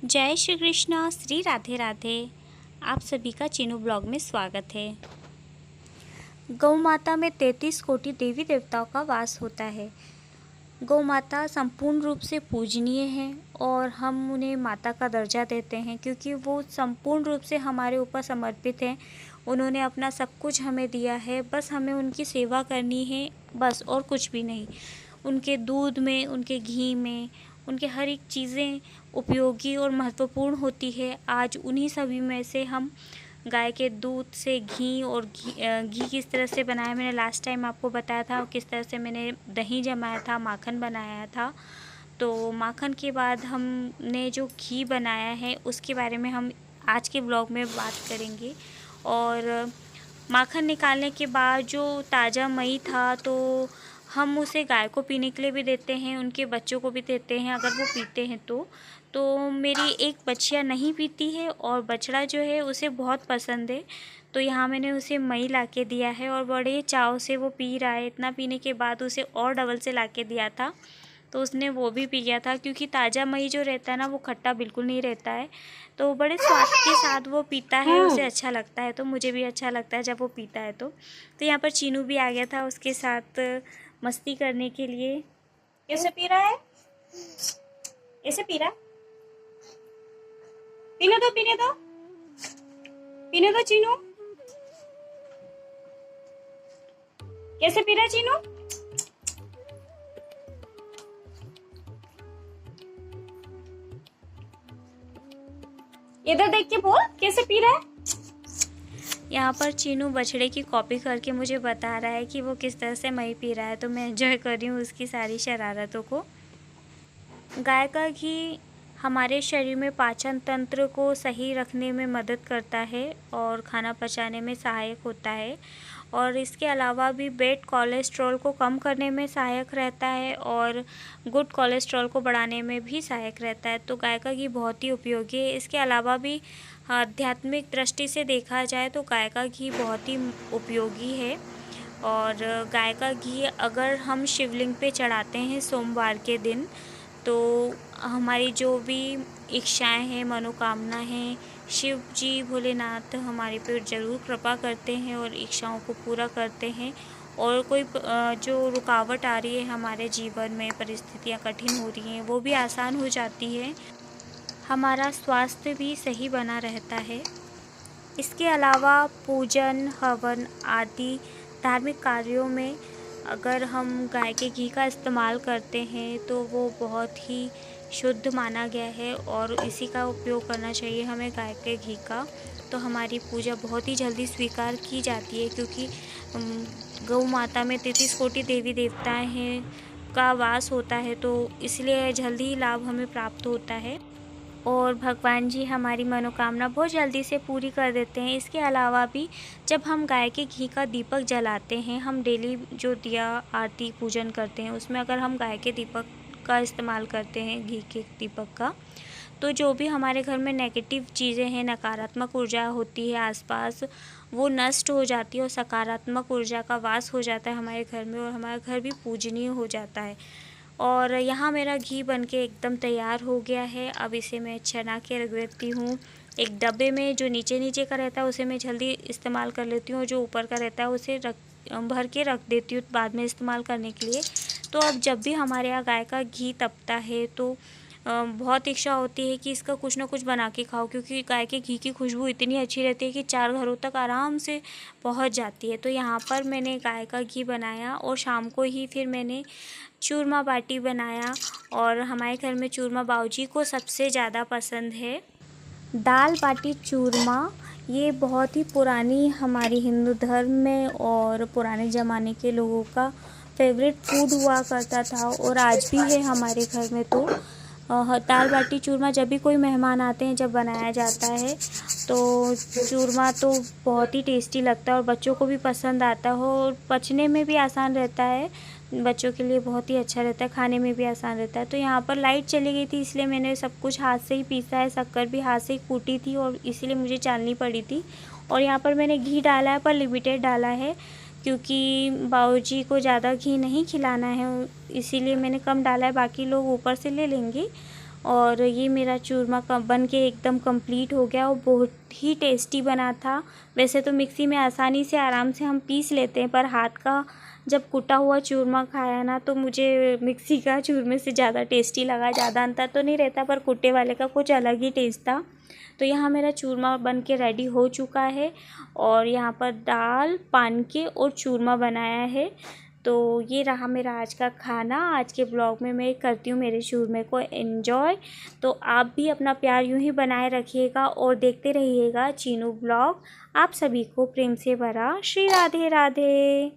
जय श्री कृष्णा, श्री राधे राधे। आप सभी का चीनू ब्लॉग में स्वागत है। गौ माता में 33 कोटि देवी देवताओं का वास होता है। गौ माता संपूर्ण रूप से पूजनीय है और हम उन्हें माता का दर्जा देते हैं क्योंकि वो संपूर्ण रूप से हमारे ऊपर समर्पित हैं। उन्होंने अपना सब कुछ हमें दिया है, बस हमें उनकी सेवा करनी है, बस और कुछ भी नहीं। उनके दूध में, उनके घी में, उनके हर एक चीज़ें उपयोगी और महत्वपूर्ण होती है। आज उन्हीं सभी में से हम गाय के दूध से घी और घी किस तरह से बनाया, मैंने लास्ट टाइम आपको बताया था। किस तरह से मैंने दही जमाया था, माखन बनाया था। तो माखन के बाद हमने जो घी बनाया है उसके बारे में हम आज के ब्लॉग में बात करेंगे। और माखन निकालने के बाद जो ताज़ा मई था तो हम उसे गाय को पीने के लिए भी देते हैं, उनके बच्चों को भी देते हैं अगर वो पीते हैं तो मेरी एक बच्चियाँ नहीं पीती है और बछड़ा जो है उसे बहुत पसंद है। तो यहाँ मैंने उसे मई ला के दिया है और बड़े चाव से वो पी रहा है। इतना पीने के बाद उसे और डबल से ला के दिया था तो उसने वो भी पी गया था, क्योंकि ताज़ा मई जो रहता है ना वो खट्टा बिल्कुल नहीं रहता है। तो बड़े स्वाद के साथ वो पीता है, उसे अच्छा लगता है। तो मुझे भी अच्छा लगता है जब वो पीता है। तो यहाँ पर चीनू भी आ गया था उसके साथ मस्ती करने के लिए। कैसे पी रहा है? कैसे पी रहा है? पीने दो, पीने दो, पीने दो चीनू। कैसे पी रहा है चीनू? इधर देख के बोल, कैसे पी रहा है? यहाँ पर चीनू बछड़े की कॉपी करके मुझे बता रहा है कि वो किस तरह से मई पी रहा है। तो मैं एंजॉय कर रही हूँ उसकी सारी शरारतों को। गाय का घी हमारे शरीर में पाचन तंत्र को सही रखने में मदद करता है और खाना पचाने में सहायक होता है। और इसके अलावा भी बैड कोलेस्ट्रॉल को कम करने में सहायक रहता है और गुड कोलेस्ट्रॉल को बढ़ाने में भी सहायक रहता है। तो गाय का घी बहुत ही उपयोगी है। इसके अलावा भी आध्यात्मिक दृष्टि से देखा जाए तो गाय का घी बहुत ही उपयोगी है। और गाय का घी अगर हम शिवलिंग पे चढ़ाते हैं सोमवार के दिन तो हमारी जो भी इच्छाएं हैं, मनोकामना हैं, शिव जी भोलेनाथ हमारे पे ज़रूर कृपा करते हैं और इच्छाओं को पूरा करते हैं। और कोई जो रुकावट आ रही है हमारे जीवन में, परिस्थितियां कठिन हो रही हैं, वो भी आसान हो जाती है। हमारा स्वास्थ्य भी सही बना रहता है। इसके अलावा पूजन, हवन आदि धार्मिक कार्यों में अगर हम गाय के घी का इस्तेमाल करते हैं तो वो बहुत ही शुद्ध माना गया है और इसी का उपयोग करना चाहिए हमें, गाय के घी का। तो हमारी पूजा बहुत ही जल्दी स्वीकार की जाती है, क्योंकि गौ माता में 33 कोटि देवी देवताएं हैं का वास होता है, तो इसलिए जल्दी ही लाभ हमें प्राप्त होता है और भगवान जी हमारी मनोकामना बहुत जल्दी से पूरी कर देते हैं। इसके अलावा भी जब हम गाय के घी का दीपक जलाते हैं, हम डेली जो दिया आरती पूजन करते हैं उसमें अगर हम गाय के दीपक का इस्तेमाल करते हैं, घी के दीपक का, तो जो भी हमारे घर में नेगेटिव चीज़ें हैं, नकारात्मक ऊर्जा होती है आसपास, वो नष्ट हो जाती है और सकारात्मक ऊर्जा का वास हो जाता है हमारे घर में और हमारा घर भी पूजनीय हो जाता है। और यहाँ मेरा घी बनके एकदम तैयार हो गया है। अब इसे मैं छना के रख देती हूँ एक डब्बे में। जो नीचे नीचे का रहता है उसे मैं जल्दी इस्तेमाल कर लेती हूँ और जो ऊपर का रहता है उसे भर के रख देती हूँ बाद में इस्तेमाल करने के लिए। तो अब जब भी हमारे यहाँ गाय का घी तपता है तो बहुत इच्छा होती है कि इसका कुछ ना कुछ बना के खाओ, क्योंकि गाय के घी की खुशबू इतनी अच्छी रहती है कि 4 घरों तक आराम से पहुंच जाती है। तो यहाँ पर मैंने गाय का घी बनाया और शाम को ही फिर मैंने चूरमा बाटी बनाया। और हमारे घर में चूरमा बाऊजी को सबसे ज़्यादा पसंद है। दाल बाटी चूरमा ये बहुत ही पुरानी हमारी हिंदू धर्म में और पुराने ज़माने के लोगों का फेवरेट फूड हुआ करता था और आज भी है हमारे घर में। तो दाल बाटी चूरमा जब भी कोई मेहमान आते हैं, जब बनाया जाता है तो चूरमा तो बहुत ही टेस्टी लगता है और बच्चों को भी पसंद आता है और पचने में भी आसान रहता है। बच्चों के लिए बहुत ही अच्छा रहता है, खाने में भी आसान रहता है। तो यहाँ पर लाइट चली गई थी इसलिए मैंने सब कुछ हाथ से ही पीसा है, शक्कर भी हाथ से ही कूटी थी और इसीलिए मुझे चालनी पड़ी थी। और यहाँ पर मैंने घी डाला है पर लिमिटेड डाला है, क्योंकि बाऊजी को ज़्यादा घी नहीं खिलाना है, इसीलिए मैंने कम डाला है। बाकी लोग ऊपर से ले लेंगे और ये मेरा चूरमा बन के एकदम कंप्लीट हो गया और बहुत ही टेस्टी बना था। वैसे तो मिक्सी में आसानी से आराम से हम पीस लेते हैं, पर हाथ का जब कुटा हुआ चूरमा खाया ना तो मुझे मिक्सी का चूरमे से ज़्यादा टेस्टी लगा। ज़्यादा अंतर तो नहीं रहता, पर कुटे वाले का कुछ अलग ही टेस्ट था। तो यहाँ मेरा चूरमा बन के रेडी हो चुका है और यहाँ पर दाल, पानके और चूरमा बनाया है। तो ये रहा मेरा आज का खाना। आज के ब्लॉग में मैं करती हूँ मेरे चूरमे को एंजॉय। तो आप भी अपना प्यार यूँ ही बनाए रखिएगा और देखते रहिएगा चीनू ब्लॉग। आप सभी को प्रेम से भरा श्री राधे राधे।